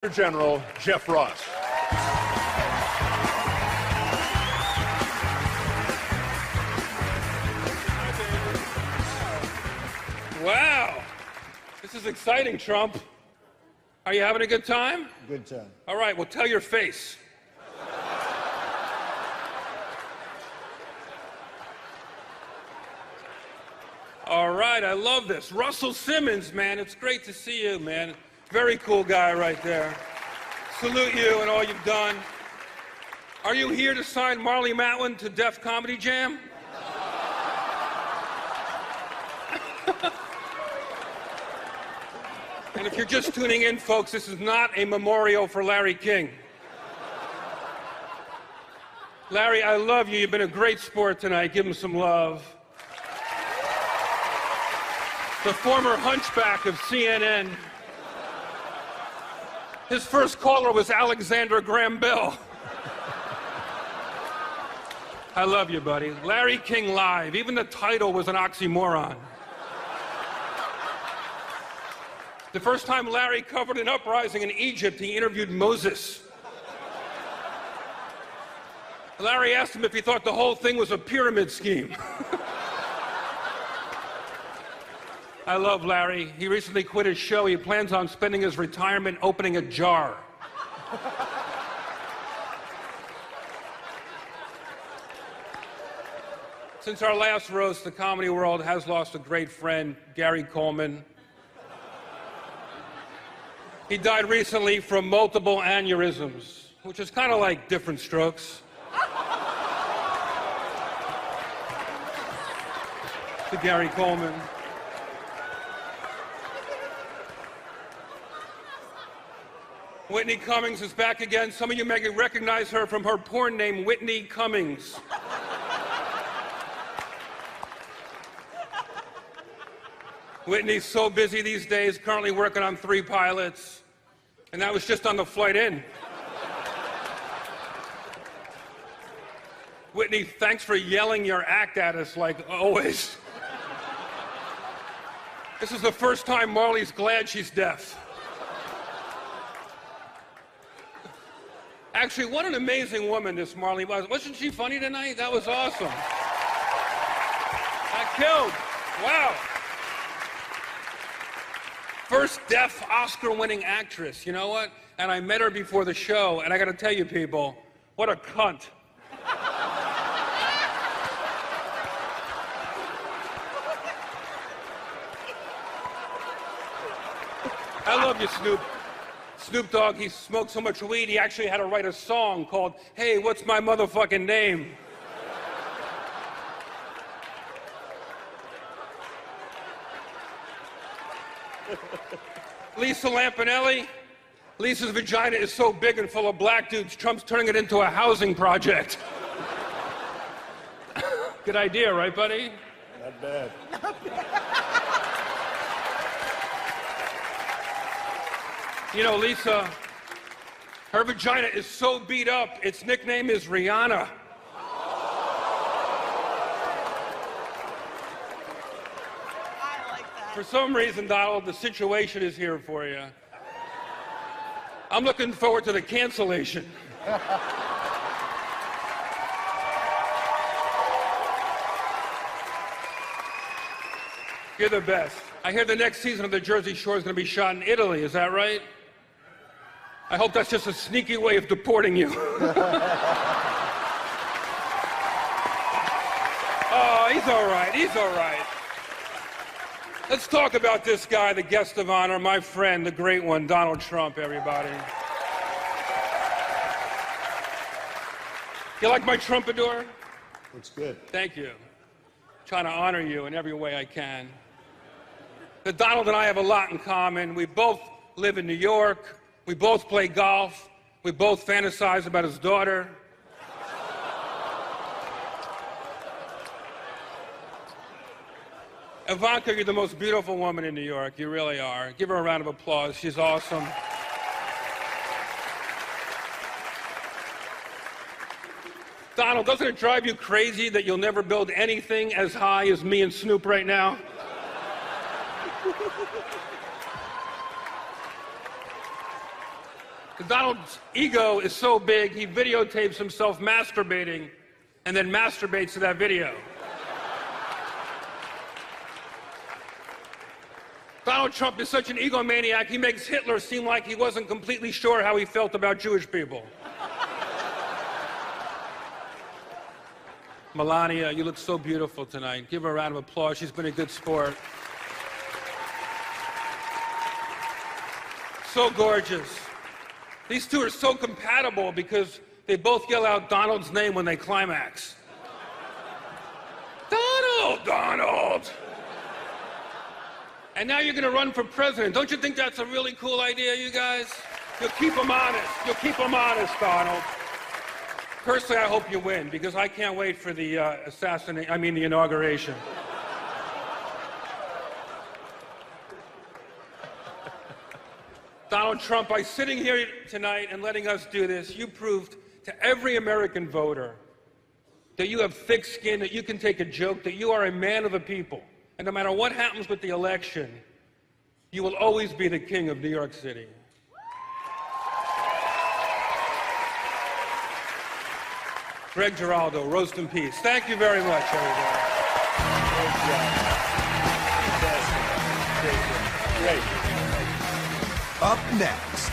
General Jeff Ross. Wow, this is exciting, Trump. Are you having a good time? Good time. All right, well, tell your face. All right, I love this. Russell Simmons, man, it's great to see you, man. Very cool guy right there. Salute you and all you've done. Are you here to sign Marley Matlin to Def Comedy Jam? And if you're just tuning in, folks, this is not a memorial for Larry King. Larry, I love you. You've been a great sport tonight. Give him some love. The former hunchback of CNN. His first caller was Alexander Graham Bell. I love you, buddy. Larry King Live. Even the title was an oxymoron. The first time Larry covered an uprising in Egypt, he interviewed Moses. Larry asked him if he thought the whole thing was a pyramid scheme. I love Larry. He recently quit his show. He plans on spending his retirement opening a jar. Since our last roast, the comedy world has lost a great friend, Gary Coleman. He died recently from multiple aneurysms, which is kind of like different strokes. To Gary Coleman. Whitney Cummings is back again. Some of you may recognize her from her porn name, Whitney Cummings. Whitney's so busy these days, currently working on 3 pilots, and that was just on the flight in. Whitney, thanks for yelling your act at us like always. This is the first time Marley's glad she's deaf. Actually, what an amazing woman this Marley was. Wasn't she funny tonight? That was awesome. That killed. Wow. First deaf Oscar-winning actress, you know what? And I met her before the show, and I gotta tell you people, what a cunt. I love you, Snoop. Snoop Dogg, he smoked so much weed, he actually had to write a song called, Hey, What's My Motherfucking Name? Lisa Lampanelli. Lisa's vagina is so big and full of black dudes, Trump's turning it into a housing project. Good idea, right, buddy? Not bad. You know, Lisa, her vagina is so beat up, its nickname is Rihanna. For some reason, Donald, the situation is here for you. I'm looking forward to the cancellation. You're the best. I hear the next season of The Jersey Shore is going to be shot in Italy. Is that right? I hope that's just a sneaky way of deporting you. Oh, he's all right. He's all right. Let's talk about this guy, the guest of honor, my friend, the great one, Donald Trump, everybody. You like my trumpador? Looks good. Thank you. Trying to honor you in every way I can. But Donald and I have a lot in common. We both live in New York. We both play golf. We both fantasize about his daughter. Ivanka, you're the most beautiful woman in New York. You really are. Give her a round of applause. She's awesome. Donald, doesn't it drive you crazy that you'll never build anything as high as me and Snoop right now? Donald's ego is so big, he videotapes himself masturbating and then masturbates to that video. Donald Trump is such an egomaniac, he makes Hitler seem like he wasn't completely sure how he felt about Jewish people. Melania, you look so beautiful tonight. Give her a round of applause. She's been a good sport. So gorgeous. These two are so compatible because they both yell out Donald's name when they climax. Donald! Donald! And now you're going to run for president. Don't you think that's a really cool idea, you guys? You'll keep them honest. You'll keep them honest, Donald. Personally, I hope you win, because I can't wait for the the inauguration. Donald Trump, by sitting here tonight and letting us do this, you proved to every American voter that you have thick skin, that you can take a joke, that you are a man of the people. And no matter what happens with the election, you will always be the king of New York City. Greg Giraldo, roast in peace. Thank you very much, everybody. Great. Up next,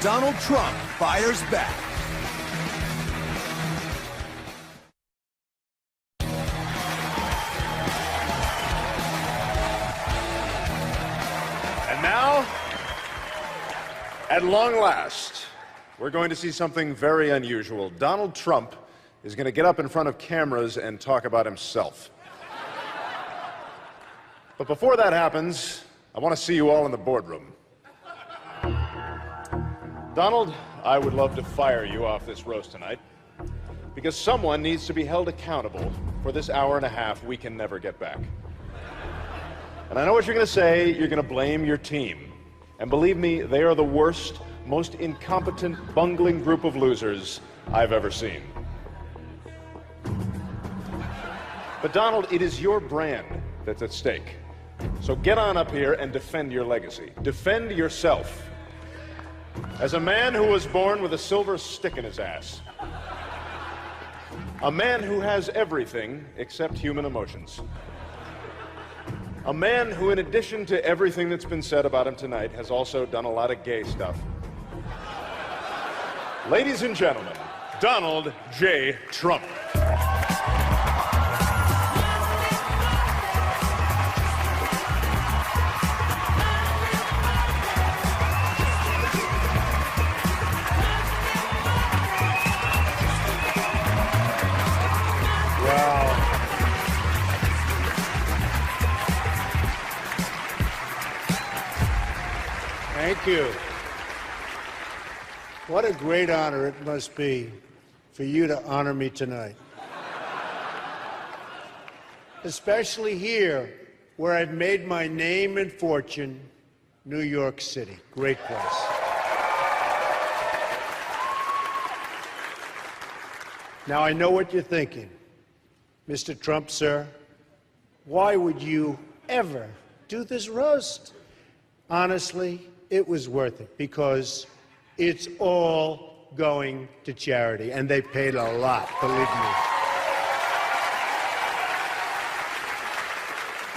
Donald Trump fires back. And now, at long last, we're going to see something very unusual. Donald Trump is going to get up in front of cameras and talk about himself. But before that happens, I want to see you all in the boardroom. Donald, I would love to fire you off this roast tonight, because someone needs to be held accountable for this hour and a half we can never get back. And I know what you're going to say. You're going to blame your team. And believe me, they are the worst, most incompetent, bungling group of losers I've ever seen. But Donald, it is your brand that's at stake. So get on up here and defend your legacy. Defend yourself. As a man who was born with a silver stick in his ass. A man who has everything except human emotions. A man who, in addition to everything that's been said about him tonight, has also done a lot of gay stuff. Ladies and gentlemen, Donald J. Trump. Thank you. What a great honor it must be for you to honor me tonight. Especially here, where I've made my name and fortune, New York City. Great place. Now, I know what you're thinking. Mr. Trump, sir, why would you ever do this roast? Honestly, it was worth it, because it's all going to charity, and they paid a lot, believe me.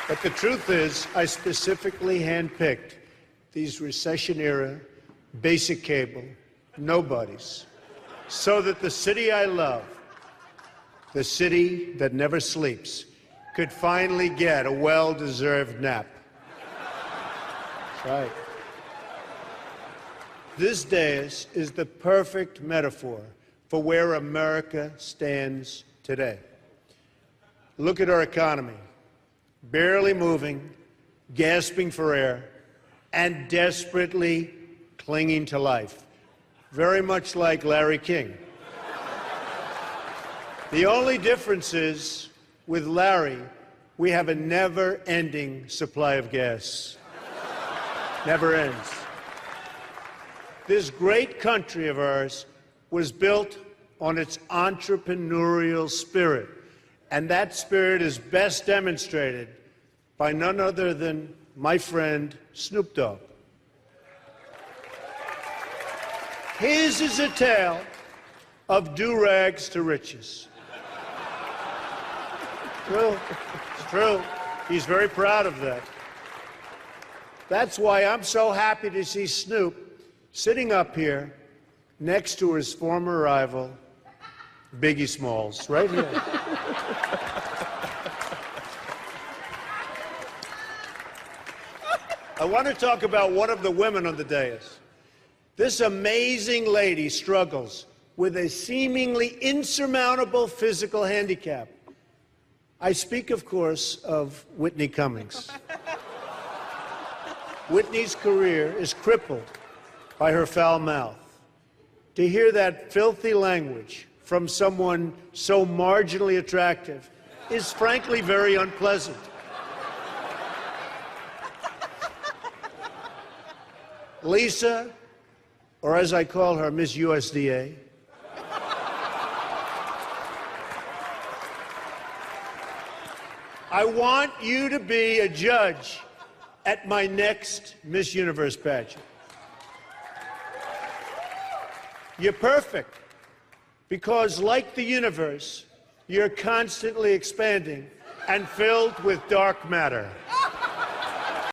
But the truth is, I specifically handpicked these recession-era, basic cable, nobodies, so that the city I love, the city that never sleeps, could finally get a well-deserved nap. That's right. This dais is the perfect metaphor for where America stands today. Look at our economy, barely moving, gasping for air, and desperately clinging to life, very much like Larry King. The only difference is, with Larry, we have a never-ending supply of gas. Never ends. This great country of ours was built on its entrepreneurial spirit, and that spirit is best demonstrated by none other than my friend Snoop Dogg. His is a tale of do-rags to riches. True. It's true. He's very proud of that. That's why I'm so happy to see Snoop sitting up here next to his former rival, Biggie Smalls, right here. I want to talk about one of the women on the dais. This amazing lady struggles with a seemingly insurmountable physical handicap. I speak, of course, of Whitney Cummings. Whitney's career is crippled by her foul mouth. To hear that filthy language from someone so marginally attractive is frankly very unpleasant. Lisa, or as I call her, Miss USDA, I want you to be a judge at my next Miss Universe pageant. You're perfect because, like the universe, you're constantly expanding and filled with dark matter.